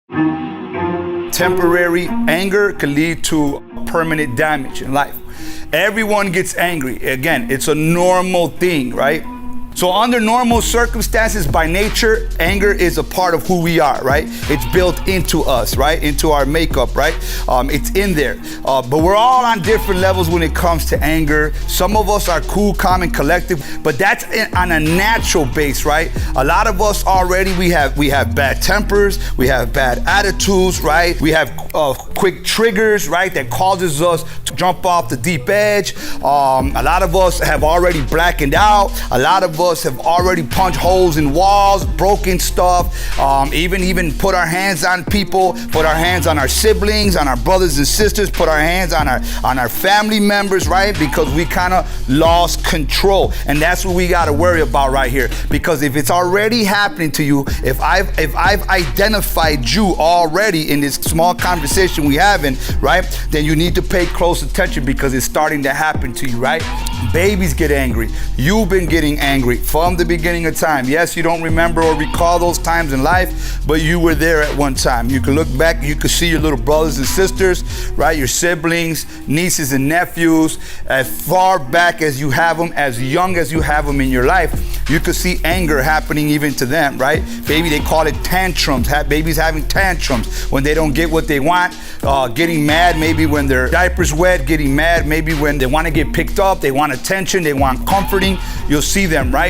Temporary anger can lead to permanent damage in life. Everyone gets angry. Again, it's a normal thing, right? So under normal circumstances, by nature, anger is a part of who we are, right? It's built into us, right? Into our makeup, right? It's in there. But we're all on different levels when it comes to anger. Some of us are cool, calm, and collective, but that's on a natural base, right? A lot of us already, we have bad tempers, we have bad attitudes, right? We have quick triggers, right? That causes us to jump off the deep edge. A lot of us have already blackened out. A lot of us have already punched holes in walls, broken stuff, even put our hands on people, put our hands on our siblings, on our brothers and sisters, put our hands on our family members, right? Because we kind of lost control. And that's what we got to worry about right here. Because if it's already happening to you, if I've identified you already in this small conversation we having, right? Then you need to pay close attention because it's starting to happen to you, right? Babies get angry. You've been getting angry from the beginning of time. Yes, you don't remember or recall those times in life, but you were there at one time. You can look back, you can see your little brothers and sisters, right? Your siblings, nieces and nephews, as far back as you have them, as young as you have them in your life, you can see anger happening even to them, right? Baby, they call it tantrums. Babies having tantrums when they don't get what they want, getting mad maybe when their diaper's wet, getting mad maybe when they want to get picked up, they want attention, they want comforting. You'll see them, right?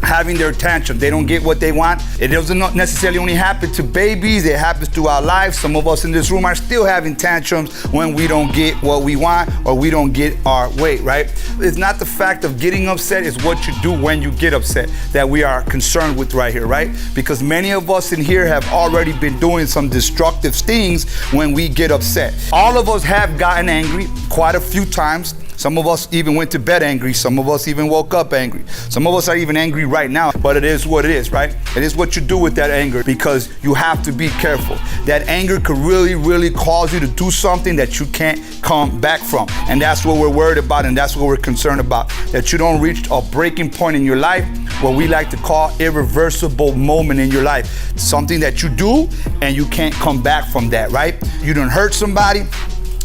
Having their tantrum. They don't get what they want. It doesn't necessarily only happen to babies. It happens through our lives. Some of us in this room are still having tantrums when we don't get what we want or we don't get our way, right? It's not the fact of getting upset, it's what you do when you get upset that we are concerned with right here, right? Because many of us in here have already been doing some destructive things when we get upset. All of us have gotten angry quite a few times. Some of us even went to bed angry. Some of us even woke up angry. Some of us are even angry right now, but it is what it is, right? It is what you do with that anger because you have to be careful. That anger could really, really cause you to do something that you can't come back from. And that's what we're worried about and that's what we're concerned about. That you don't reach a breaking point in your life, what we like to call irreversible moment in your life. Something that you do and you can't come back from that, right? You done hurt somebody,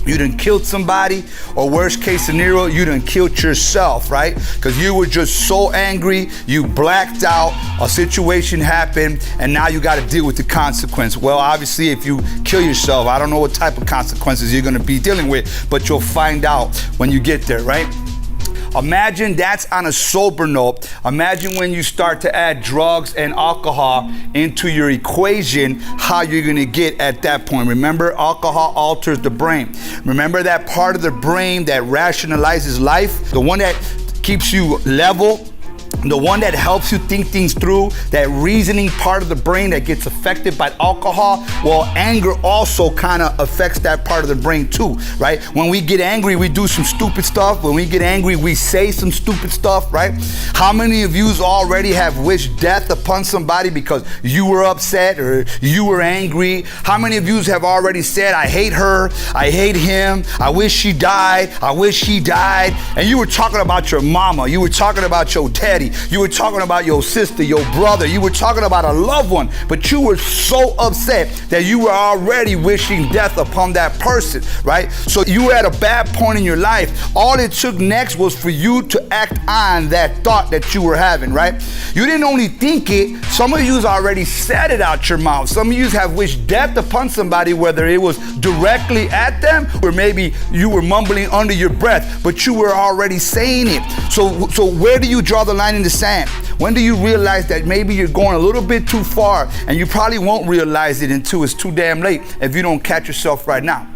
you done killed somebody, or worst case scenario, you done killed yourself, right? Because you were just so angry, you blacked out, a situation happened, and now you got to deal with the consequence. Well, obviously, if you kill yourself, I don't know what type of consequences you're going to be dealing with, but you'll find out when you get there, right? Imagine that's on a sober note. Imagine when you start to add drugs and alcohol into your equation, how you're gonna get at that point. Remember, alcohol alters the brain. Remember that part of the brain that rationalizes life, the one that keeps you level, the one that helps you think things through, that reasoning part of the brain that gets affected by alcohol. Well, anger also kind of affects that part of the brain too, right? When we get angry, we do some stupid stuff. When we get angry, we say some stupid stuff, right? How many of you already have wished death upon somebody because you were upset or you were angry? How many of you have already said, I hate her, I hate him, I wish she died, I wish he died? And you were talking about your mama, you were talking about your daddy, you were talking about your sister, your brother, you were talking about a loved one, but you were so upset that you were already wishing death upon that person, right? So you were at a bad point in your life. All it took next was for you to act on that thought that you were having, right? You didn't only think it, some of you already said it out your mouth. Some of you have wished death upon somebody, whether it was directly at them or maybe you were mumbling under your breath, but you were already saying it. So where do you draw the line in the sand? When do you realize that maybe you're going a little bit too far, and you probably won't realize it until it's too damn late if you don't catch yourself right now?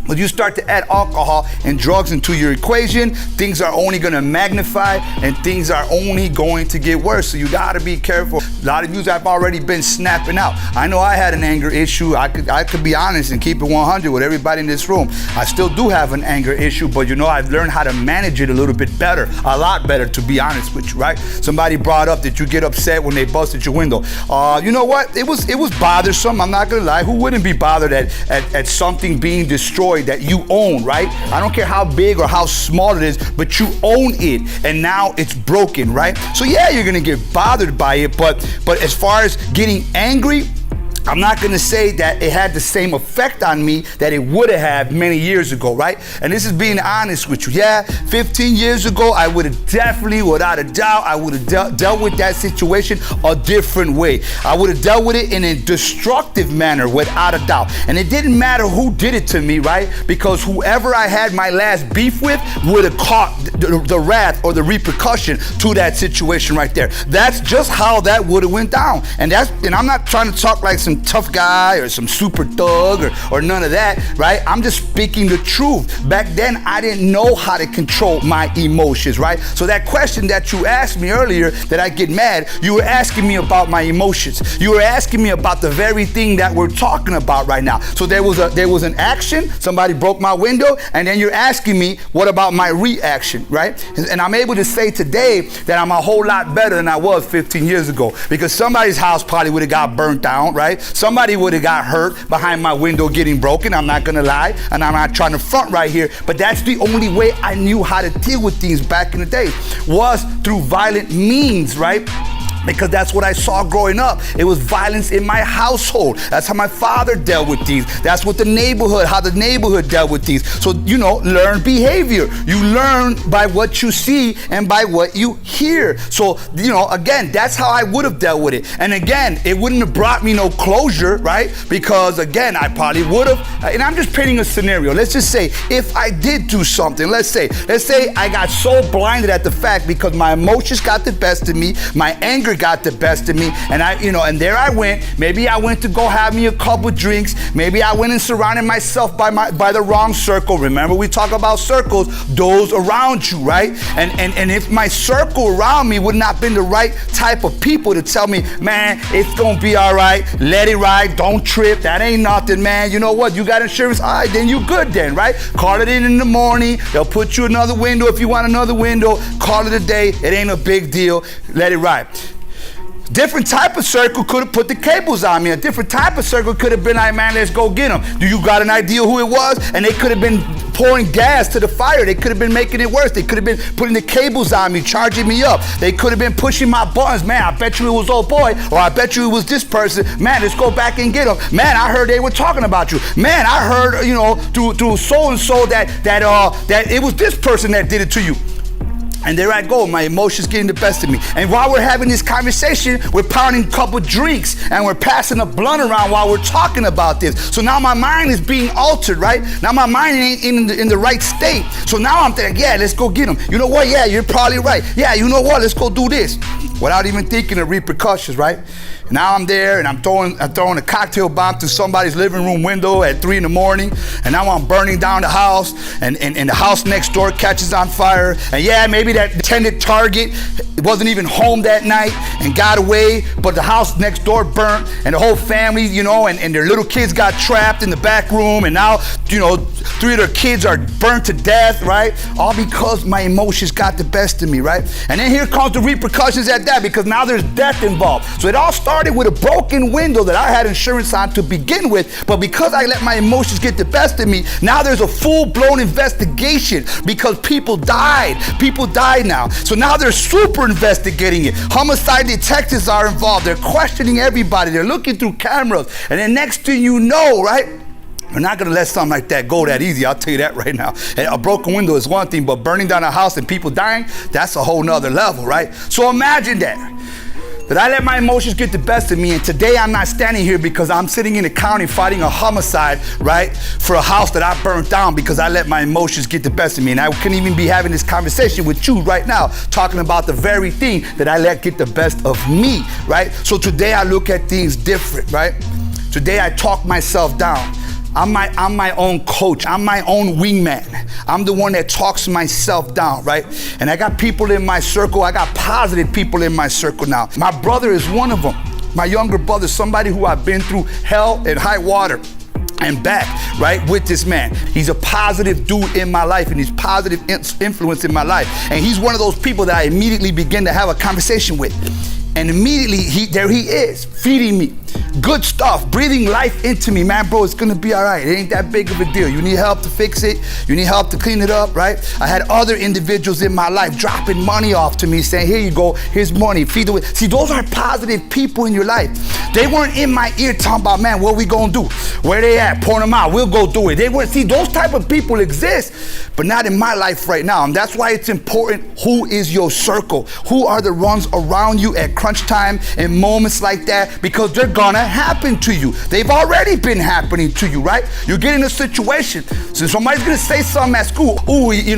When you start to add alcohol and drugs into your equation, things are only going to magnify and things are only going to get worse. So you got to be careful. A lot of you have already been snapping out. I know I had an anger issue. I could be honest and keep it 100 with everybody in this room. I still do have an anger issue, but you know, I've learned how to manage it a little bit better, a lot better, to be honest with you, right? Somebody brought up that you get upset when they busted your window. You know what? It was bothersome. I'm not going to lie. Who wouldn't be bothered at something being destroyed that you own, right? I don't care how big or how small it is, but you own it and now it's broken, right? So yeah, you're gonna get bothered by it, but as far as getting angry, I'm not gonna say that it had the same effect on me that it would have had many years ago, right? And this is being honest with you. Yeah, 15 years ago, I would have definitely, without a doubt, I would have dealt with that situation a different way. I would have dealt with it in a destructive manner, without a doubt. And it didn't matter who did it to me, right? Because whoever I had my last beef with would have caught the wrath or the repercussion to that situation right there. That's just how that would have went down. And I'm not trying to talk like some tough guy or some super thug or none of that, right? I'm just speaking the truth. Back then, I didn't know how to control my emotions, right? So that question that you asked me earlier, that I get mad, you were asking me about my emotions. You were asking me about the very thing that we're talking about right now. So there was an action, somebody broke my window, and then you're asking me, what about my reaction, right? And I'm able to say today that I'm a whole lot better than I was 15 years ago, because somebody's house probably would have got burnt down, right? Somebody would have got hurt behind my window getting broken. I'm not gonna lie, and I'm not trying to front right here, but that's the only way I knew how to deal with things back in the day, was through violent means, right? Because that's what I saw growing up. It was violence in my household. That's how my father dealt with things. That's what how the neighborhood dealt with things. So, learn behavior. You learn by what you see and by what you hear. So, again, that's how I would have dealt with it. And again, it wouldn't have brought me no closure, right? Because again, I probably would have, and I'm just painting a scenario. Let's just say if I did do something, let's say I got so blinded at the fact because my emotions got the best of me, my anger got the best of me, and and there I went. Maybe I went to go have me a couple drinks. Maybe I went and surrounded myself by the wrong circle. Remember, we talk about circles, those around you, right? And if my circle around me would not been the right type of people to tell me, man, it's gonna be all right, let it ride, don't trip, that ain't nothing, man. You know what? You got insurance? All right, then you good then, right? Call it in the morning. They'll put you another window if you want another window. Call it a day. It ain't a big deal. Let it ride. Different type of circle could have put the cables on me. A different type of circle could have been like, man, let's go get them. Do you got an idea who it was? And they could have been pouring gas to the fire. They could have been making it worse. They could have been putting the cables on me, charging me up. They could have been pushing my buttons. Man, I bet you it was old boy, or I bet you it was this person. Man, let's go back and get them. Man, I heard they were talking about you. Man, I heard, through so-and-so that it was this person that did it to you. And there I go, my emotions getting the best of me. And while we're having this conversation, we're pounding a couple drinks and we're passing a blunt around while we're talking about this. So now my mind is being altered, right? Now my mind ain't in the right state. So now I'm thinking, yeah, let's go get them. You know what? Yeah, you're probably right. Yeah, you know what? Let's go do this. Without even thinking of repercussions, right? Now I'm there and I'm throwing a cocktail bomb through somebody's living room window at 3 a.m. and now I'm burning down the house and the house next door catches on fire. And yeah, maybe that intended target wasn't even home that night and got away, but the house next door burnt and the whole family, and their little kids got trapped in the back room, and now, 3 of their kids are burnt to death, right? All because my emotions got the best of me, right? And then here comes the repercussions at that, because now there's death involved. So it all started with a broken window that I had insurance on to begin with, but because I let my emotions get the best of me, now there's a full-blown investigation because people died. People died now. So now they're super investigating it. Homicide detectives are involved. They're questioning everybody. They're looking through cameras. And then next thing you know, right? We're not gonna let something like that go that easy, I'll tell you that right now. A broken window is one thing, but burning down a house and people dying, that's a whole nother level, right? So imagine that I let my emotions get the best of me, and today I'm not standing here because I'm sitting in the county fighting a homicide, right, for a house that I burnt down because I let my emotions get the best of me. And I couldn't even be having this conversation with you right now, talking about the very thing that I let get the best of me, right? So today I look at things different, right? Today I talk myself down. I'm my own coach. I'm my own wingman. I'm the one that talks myself down, right? And I got people in my circle. I got positive people in my circle now. My brother is one of them. My younger brother, somebody who I've been through hell and high water and back, right, with this man. He's a positive dude in my life, and he's positive influence in my life. And he's one of those people that I immediately begin to have a conversation with. And immediately, there he is, feeding me, good stuff, breathing life into me. Man, bro, it's gonna be all right. It ain't that big of a deal. You need help to fix it. You need help to clean it up, right? I had other individuals in my life dropping money off to me saying, here you go, here's money, feed the way. See, those are positive people in your life. They weren't in my ear talking about, man, what we gonna do? Where they at? Point them out, we'll go do it. They weren't, see, those type of people exist, but not in my life right now. And that's why it's important, who is your circle? Who are the ones around you at crunch time and moments like that? Because they're gonna happen to you. They've already been happening to you, right? You get in a situation, so somebody's gonna say something at school. Ooh, he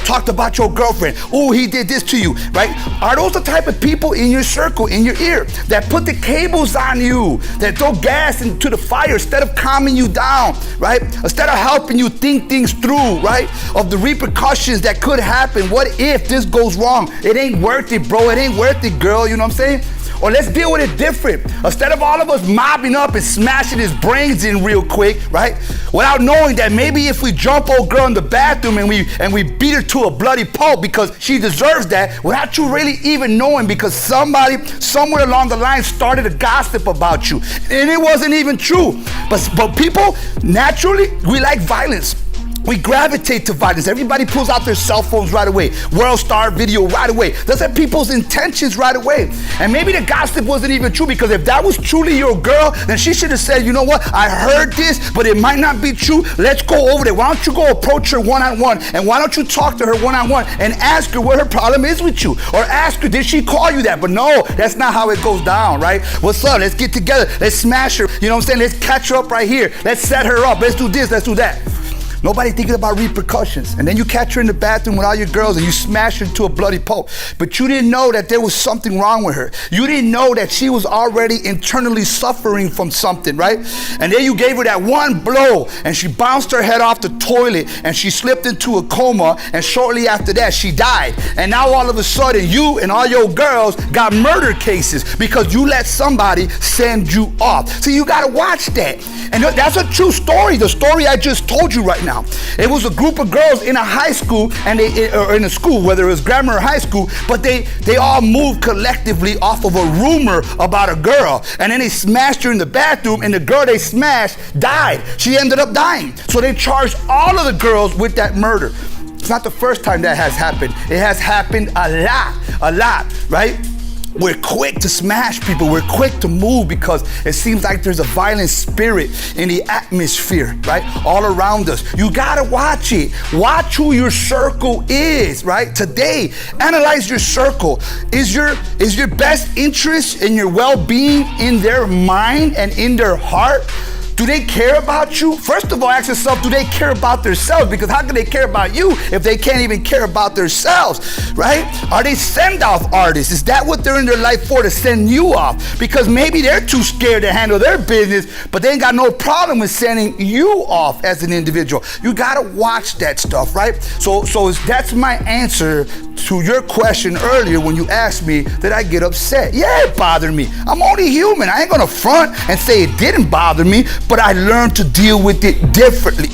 talked about your girlfriend. Ooh, he did this to you, right? Are those the type of people in your circle, in your ear, that put the cables on you, that throw gas into the fire instead of calming you down, right? Instead of helping you think things through, right? Of the repercussions that could happen. What if this goes wrong? It ain't worth it, bro. It ain't worth it, girl. You know what I'm saying? Or let's deal with it different. Instead of all of us mobbing up and smashing his brains in real quick, right? Without knowing that maybe if we jump old girl in the bathroom and we beat her to a bloody pulp because she deserves that, without you really even knowing, because somebody somewhere along the line started a gossip about you. And it wasn't even true. But people, naturally, we like violence. We gravitate to violence. Everybody pulls out their cell phones right away. World Star video right away. Those are people's intentions right away. And maybe the gossip wasn't even true, because if that was truly your girl, then she should have said, you know what, I heard this, but it might not be true. Let's go over there. Why don't you go approach her one-on-one, and why don't you talk to her one-on-one and ask her what her problem is with you? Or ask her, did she call you that? But no, that's not how it goes down, right? What's up? Let's get together. Let's smash her. You know what I'm saying? Let's catch her up right here. Let's set her up. Let's do this. Let's do that. Nobody thinking about repercussions. And then you catch her in the bathroom with all your girls and you smash her to a bloody pulp. But you didn't know that there was something wrong with her. You didn't know that she was already internally suffering from something, right? And then you gave her that one blow and she bounced her head off the toilet and she slipped into a coma, and shortly after that she died. And now all of a sudden you and all your girls got murder cases because you let somebody send you off. So you gotta watch that. And that's a true story, the story I just told you right now. It was a group of girls in a high school, and or in a school, whether it was grammar or high school, but they all moved collectively off of a rumor about a girl. And then they smashed her in the bathroom, and the girl they smashed died. She ended up dying. So they charged all of the girls with that murder. It's not the first time that has happened. It has happened a lot, right? We're quick to smash people. We're quick to move because it seems like there's a violent spirit in the atmosphere, right? All around us. You gotta watch it. Watch who your circle is, right? Today, analyze your circle. Is your best interest in your well-being in their mind and in their heart? Do they care about you? First of all, ask yourself, do they care about themselves? Because how can they care about you if they can't even care about themselves, right? Are they send-off artists? Is that what they're in their life for, to send you off? Because maybe they're too scared to handle their business, but they ain't got no problem with sending you off as an individual. You gotta watch that stuff, right? So that's my answer to your question earlier when you asked me, did I get upset? Yeah, it bothered me. I'm only human. I ain't gonna front and say it didn't bother me, but I learned to deal with it differently.